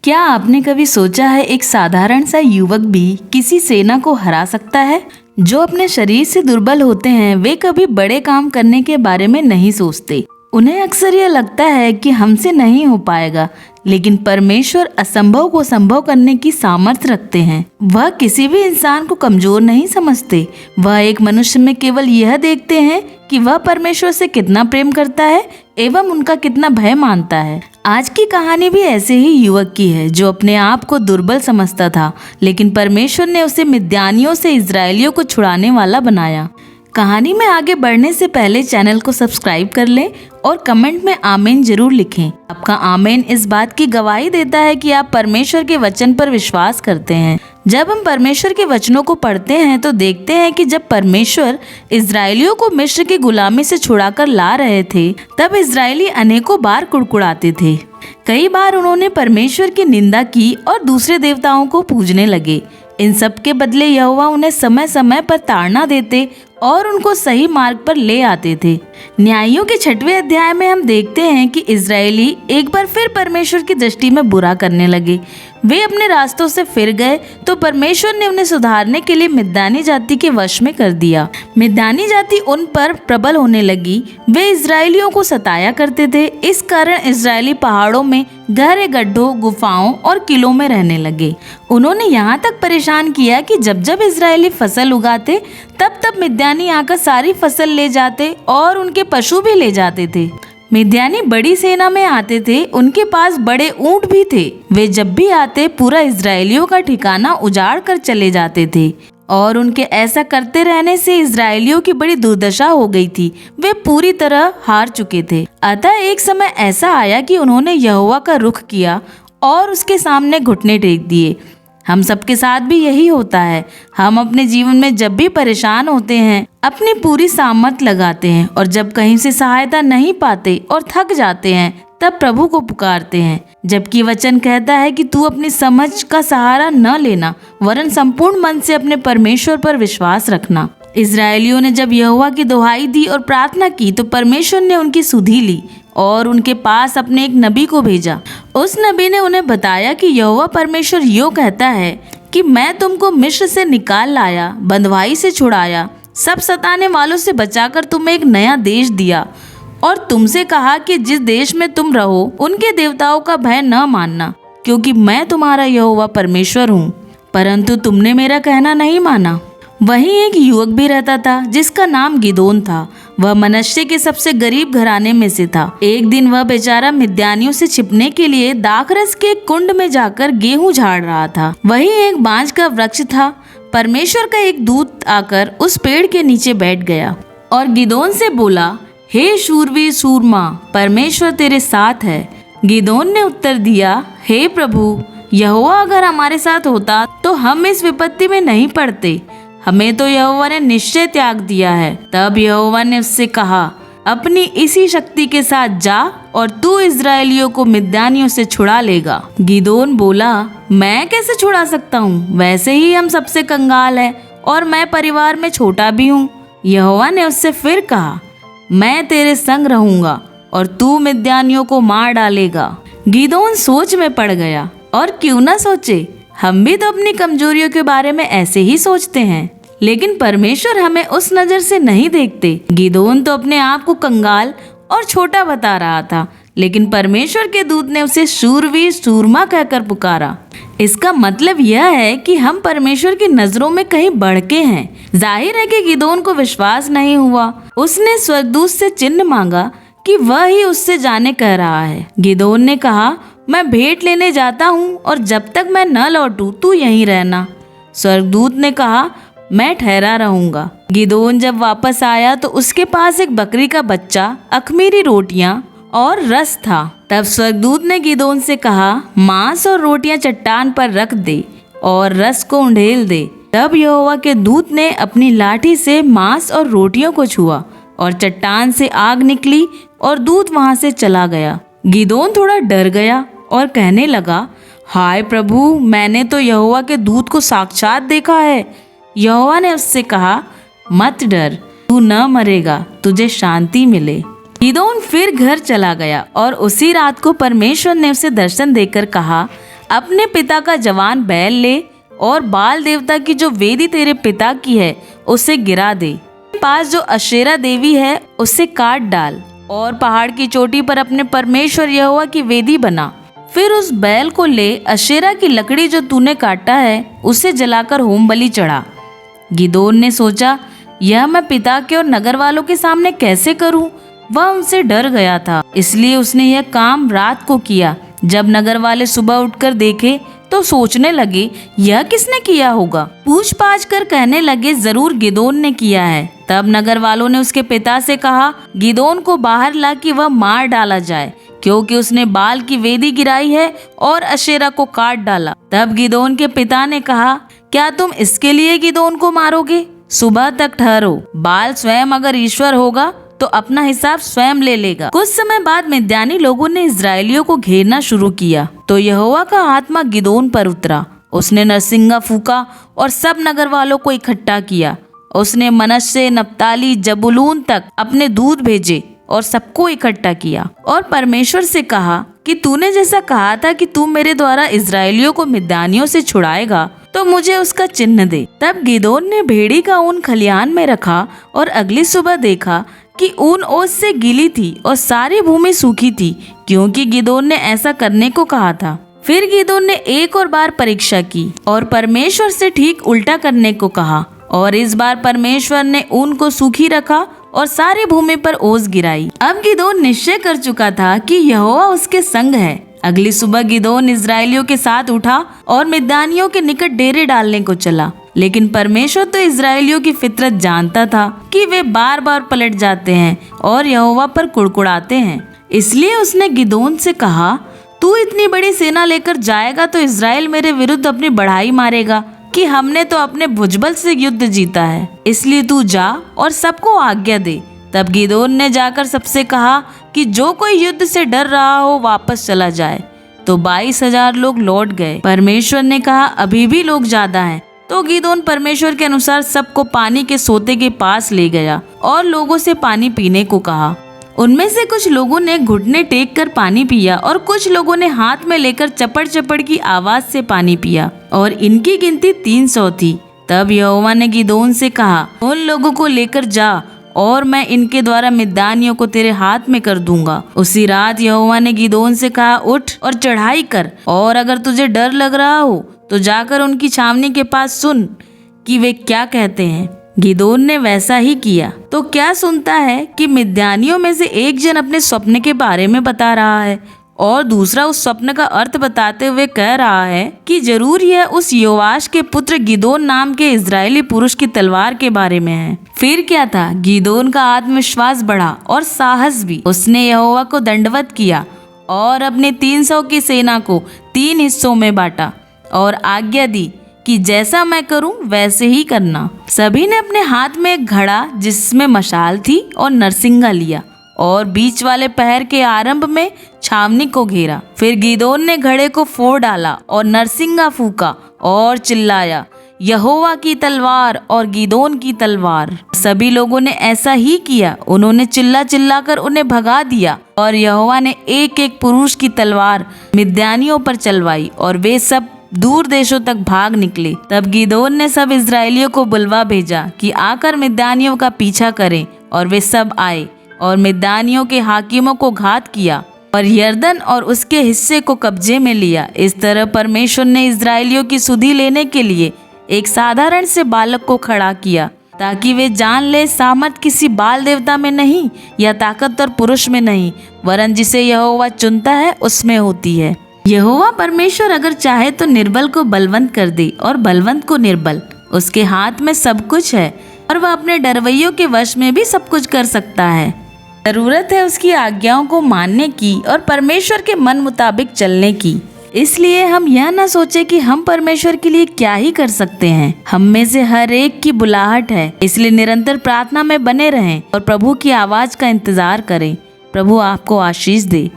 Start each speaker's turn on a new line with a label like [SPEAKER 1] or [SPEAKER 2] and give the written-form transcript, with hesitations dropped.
[SPEAKER 1] क्या आपने कभी सोचा है एक साधारण सा युवक भी किसी सेना को हरा सकता है? जो अपने शरीर से दुर्बल होते हैं वे कभी बड़े काम करने के बारे में नहीं सोचते। उन्हें अक्सर यह लगता है कि हमसे नहीं हो पाएगा, लेकिन परमेश्वर असंभव को संभव करने की सामर्थ्य रखते हैं। वह किसी भी इंसान को कमजोर नहीं समझते। वह एक मनुष्य में केवल यह देखते हैं कि वह परमेश्वर से कितना प्रेम करता है एवं उनका कितना भय मानता है। आज की कहानी भी ऐसे ही युवक की है जो अपने आप को दुर्बल समझता था, लेकिन परमेश्वर ने उसे मिद्यानियों से इजरायलियों को छुड़ाने वाला बनाया। कहानी में आगे बढ़ने से पहले चैनल को सब्सक्राइब कर लें और कमेंट में आमीन जरूर लिखें। आपका आमीन इस बात की गवाही देता है कि आप परमेश्वर के वचन पर विश्वास करते हैं। जब हम परमेश्वर के वचनों को पढ़ते हैं तो देखते हैं कि जब परमेश्वर इजरायलियों को मिस्र की गुलामी से छुड़ाकर ला रहे थे, तब इजरायली अनेकों बार कुड़कुड़ाते थे। कई बार उन्होंने परमेश्वर की निंदा की और दूसरे देवताओं को पूजने लगे। इन सब के बदले यहोवा उन्हें समय समय पर ताड़ना देते और उनको सही मार्ग पर ले आते थे। न्यायियों के 6वें अध्याय में हम देखते हैं कि इजरायली एक बार फिर परमेश्वर की दृष्टि में बुरा करने लगे। वे अपने रास्तों से फिर गए तो परमेश्वर ने उन्हें सुधारने के लिए मिद्यानी जाति के वश में कर दिया। मिद्यानी जाति उन पर प्रबल होने लगी। वे इजरायलियों को सताया करते थे। इस कारण इजरायली पहाड़ों में गहरे गड्ढों, गुफाओं और किलों में रहने लगे। उन्होंने यहाँ तक परेशान किया कि जब जब इजरायली फसल उगाते तब तब मिद्यानी आकर सारी फसल ले जाते और उनके पशु भी ले जाते थे। मिद्यानी बड़ी सेना में आते थे। उनके पास बड़े ऊंट भी थे। वे जब भी आते पूरा इजरायलियों का ठिकाना उजाड़ कर चले जाते थे और उनके ऐसा करते रहने से इजरायलियों की बड़ी दुर्दशा हो गई थी। वे पूरी तरह हार चुके थे। अतः एक समय ऐसा आया कि उन्होंने यहोवा का रुख किया और उसके सामने घुटने टेक दिए। हम सबके साथ भी यही होता है। हम अपने जीवन में जब भी परेशान होते हैं अपनी पूरी सामर्थ लगाते हैं और जब कहीं से सहायता नहीं पाते और थक जाते हैं तब प्रभु को पुकारते हैं। जबकि वचन कहता है कि तू अपनी समझ का सहारा न लेना, वरन संपूर्ण मन से अपने परमेश्वर पर विश्वास रखना। इजरायलियों ने जब यहोवा की दुहाई दी और प्रार्थना की तो परमेश्वर ने उनकी सुधि ली और उनके पास अपने एक नबी को भेजा। उस नबी ने उन्हें बताया कि यहोवा परमेश्वर यूं कहता है कि मैं तुमको मिस्र से निकाल लाया, बंधुआई से छुड़ाया, सब सताने वालों से बचाकर तुम्हें एक नया देश दिया और तुमसे कहा कि जिस देश में तुम रहो उनके देवताओं का भय न मानना, क्योंकि मैं तुम्हारा यहोवा परमेश्वर हूँ। परंतु तुमने मेरा कहना नहीं माना। वहीं एक युवक भी रहता था जिसका नाम गिदोन था। वह मनश्शे के सबसे गरीब घराने में से था। एक दिन वह बेचारा मिद्यानियों से छिपने के लिए दाखरस के कुंड में जाकर गेहूं झाड़ रहा था। वहीं एक बांज का वृक्ष था। परमेश्वर का एक दूत आकर उस पेड़ के नीचे बैठ गया और गिदोन से बोला, हे शूरवीर सूरमा, परमेश्वर तेरे साथ है। गिदोन ने उत्तर दिया, हे प्रभु, यहोवा अगर हमारे साथ होता तो हम इस विपत्ति में नहीं पड़ते। हमें तो यहोवा ने निश्चय त्याग दिया है। तब यहोवा ने उससे कहा, अपनी इसी शक्ति के साथ जा और तू इजरायलियों को मिद्यानियों से छुड़ा लेगा। गिदोन बोला, मैं कैसे छुड़ा सकता हूँ? वैसे ही हम सबसे कंगाल हैं और मैं परिवार में छोटा भी हूँ। यहोवा ने उससे फिर कहा, मैं तेरे संग रहूंगा और तू मिद्यानियों को मार डालेगा। गिदोन सोच में पड़ गया। और क्यों ना सोचे, हम भी तो अपनी कमजोरियों के बारे में ऐसे ही सोचते हैं, लेकिन परमेश्वर हमें उस नजर से नहीं देखते। गिदोन तो अपने आप को कंगाल और छोटा बता रहा था, लेकिन परमेश्वर के दूत ने उसे शूरवीर सूरमा कहकर पुकारा। इसका मतलब यह है कि हम परमेश्वर की नजरों में कहीं बढ़ के हैं। जाहिर है कि गिदोन को विश्वास नहीं हुआ। उसने स्वर्गदूत से चिन्ह मांगा कि वह ही उससे जाने कह रहा है। गिदोन ने कहा, मैं भेंट लेने जाता हूँ और जब तक मैं न लौटूं तू यहीं रहना। स्वर्गदूत ने कहा, मैं ठहरा रहूंगा। गिदोन जब वापस आया तो उसके पास एक बकरी का बच्चा, अखमीरी रोटियां और रस था। तब स्वर्गदूत ने गिदोन से कहा, मांस और रोटियां चट्टान पर रख दे और रस को उंडेल दे। तब यहोवा के दूत ने अपनी लाठी से मांस और रोटियों को छुआ और चट्टान से आग निकली और दूत वहां से चला गया। गिदोन थोड़ा डर गया और कहने लगा, हाय प्रभु, मैंने तो यहोवा के दूत को साक्षात देखा है। यहोवा ने उससे कहा, मत डर, तू न मरेगा, तुझे शांति मिले। गिदोन फिर घर चला गया और उसी रात को परमेश्वर ने उसे दर्शन देकर कहा, अपने पिता का जवान बैल ले और बाल देवता की जो वेदी तेरे पिता की है उसे गिरा दे। पास जो अशेरा देवी है उसे काट डाल और पहाड़ की चोटी पर अपने परमेश्वर यहोवा की वेदी बना। फिर उस बैल को ले अशेरा की लकड़ी जो तूने काटा है उसे जलाकर होम बलि चढ़ा। गिदोन ने सोचा, यह मैं पिता के और नगर वालों के सामने कैसे करूं? वह उनसे डर गया था, इसलिए उसने यह काम रात को किया। जब नगर वाले सुबह उठकर देखे तो सोचने लगे, यह किसने किया होगा? पूछ पाछ कर कहने लगे, जरूर गिदोन ने किया है। तब नगर वालों ने उसके पिता से कहा, गिदोन को बाहर ला कि वह मार डाला जाए, क्योंकि उसने बाल की वेदी गिराई है और अशेरा को काट डाला। तब गिदोन के पिता ने कहा, क्या तुम इसके लिए गिदोन को मारोगे? सुबह तक ठहरो, बाल स्वयं अगर ईश्वर होगा तो अपना हिसाब स्वयं ले लेगा। कुछ समय बाद मिद्यानी लोगों ने इजरायलियों को घेरना शुरू किया तो यहोवा का आत्मा गिदोन पर उतरा। उसने नरसिंगा फूका और सब नगर वालों को इकट्ठा किया। उसने मनश्शे, नप्ताली, जबूलून तक अपने दूत भेजे और सबको इकट्ठा किया और परमेश्वर से कहा कि तूने जैसा कहा था कि तू मेरे द्वारा इजरायलियों को मिद्यानियों से छुड़ाएगा, तो मुझे उसका चिन्ह दे। तब गिदोन ने भेड़ी का ऊन खलियान में रखा और अगली सुबह देखा कि ऊन ओस से गीली थी और सारी भूमि सूखी थी, क्योंकि गिदोन ने ऐसा करने को कहा था। फिर गिदोन ने एक और बार परीक्षा की और परमेश्वर से ठीक उल्टा करने को कहा, और इस बार परमेश्वर ने ऊन को सूखी रखा और सारी भूमि पर ओस गिराई। अब गिदोन निश्चय कर चुका था कि यहोवा उसके संग है। अगली सुबह गिदोन इजरायलियों के साथ उठा और मिद्यानियों के निकट डेरे डालने को चला। लेकिन परमेश्वर तो इजरायलियों की फितरत जानता था कि वे बार बार पलट जाते हैं और यहोवा पर कुड़कुड़ाते हैं। इसलिए उसने गिदोन से कहा, तू इतनी बड़ी सेना लेकर जाएगा तो इजराइल मेरे विरुद्ध अपनी बढ़ाई मारेगा कि हमने तो अपने भुजबल से युद्ध जीता है। इसलिए तू जा और सबको आज्ञा दे। तब गिदोन ने जाकर सबसे कहा कि जो कोई युद्ध से डर रहा हो वापस चला जाए। तो 22,000 लोग लौट गए। परमेश्वर ने कहा, अभी भी लोग ज्यादा हैं। तो गिदोन परमेश्वर के अनुसार सबको पानी के सोते के पास ले गया और लोगों से पानी पीने को कहा। उनमें से कुछ लोगों ने घुटने टेक कर पानी पिया और कुछ लोगों ने हाथ में लेकर चपड़ चपड़ की आवाज से पानी पिया, और इनकी गिनती 300 थी। तब यहोवा ने गिदोन से कहा, उन लोगों को लेकर जा और मैं इनके द्वारा मिद्यानियों को तेरे हाथ में कर दूंगा। उसी रात यहोवा ने गिदोन से कहा, उठ और चढ़ाई कर, और अगर तुझे डर लग रहा हो तो जाकर उनकी छावनी के पास सुन कि वे क्या कहते हैं। गिदोन ने वैसा ही किया। तो क्या सुनता है कि मिद्यानियों में से एक जन अपने स्वप्न के बारे में बता रहा है और दूसरा उस स्वप्न का अर्थ बताते हुए कह रहा है कि जरूर यह उस योआश के पुत्र गिदोन नाम के इजरायली पुरुष की तलवार के बारे में है। फिर क्या था, गिदोन का आत्मविश्वास बढ़ा और साहस भी। उसने यहोवा को दंडवत किया और अपने 300 की सेना को 3 हिस्सों में बांटा और आज्ञा दी कि जैसा मैं करूं वैसे ही करना। सभी ने अपने हाथ में एक घड़ा जिसमें मशाल थी और नरसिंगा लिया और बीच वाले पहर के आरंभ में छावनी को घेरा। फिर गिदोन ने घड़े को फोड़ डाला और नरसिंगा फूका और चिल्लाया, यहोवा की तलवार और गिदोन की तलवार। सभी लोगों ने ऐसा ही किया। उन्होंने चिल्ला चिल्ला कर उन्हें भगा दिया और यहोवा ने एक एक पुरुष की तलवार मिद्यानियों पर चलवाई और वे सब दूर देशों तक भाग निकले। तब गिदोन ने सब इजरायलियों को बुलवा भेजा कि आकर मिद्यानियों का पीछा करें, और वे सब आए और मिद्यानियों के हाकिमों को घात किया और यरदन और उसके हिस्से को कब्जे में लिया। इस तरह परमेश्वर ने इजरायलियों की सुधि लेने के लिए एक साधारण से बालक को खड़ा किया, ताकि वे जान ले सामर्थ किसी बाल देवता में नहीं या ताकतवर पुरुष में नहीं, वरन जिसे यहोवा चुनता है उसमें होती है। यहोवा परमेश्वर अगर चाहे तो निर्बल को बलवंत कर दे और बलवंत को निर्बल। उसके हाथ में सब कुछ है और वह अपने डरवैयों के वश में भी सब कुछ कर सकता है। जरूरत है उसकी आज्ञाओं को मानने की और परमेश्वर के मन मुताबिक चलने की। इसलिए हम यह न सोचे कि हम परमेश्वर के लिए क्या ही कर सकते हैं। हम में से हर एक की बुलाहट है, इसलिए निरंतर प्रार्थना में बने रहें और प्रभु की आवाज का इंतजार करें। प्रभु आपको आशीष दे।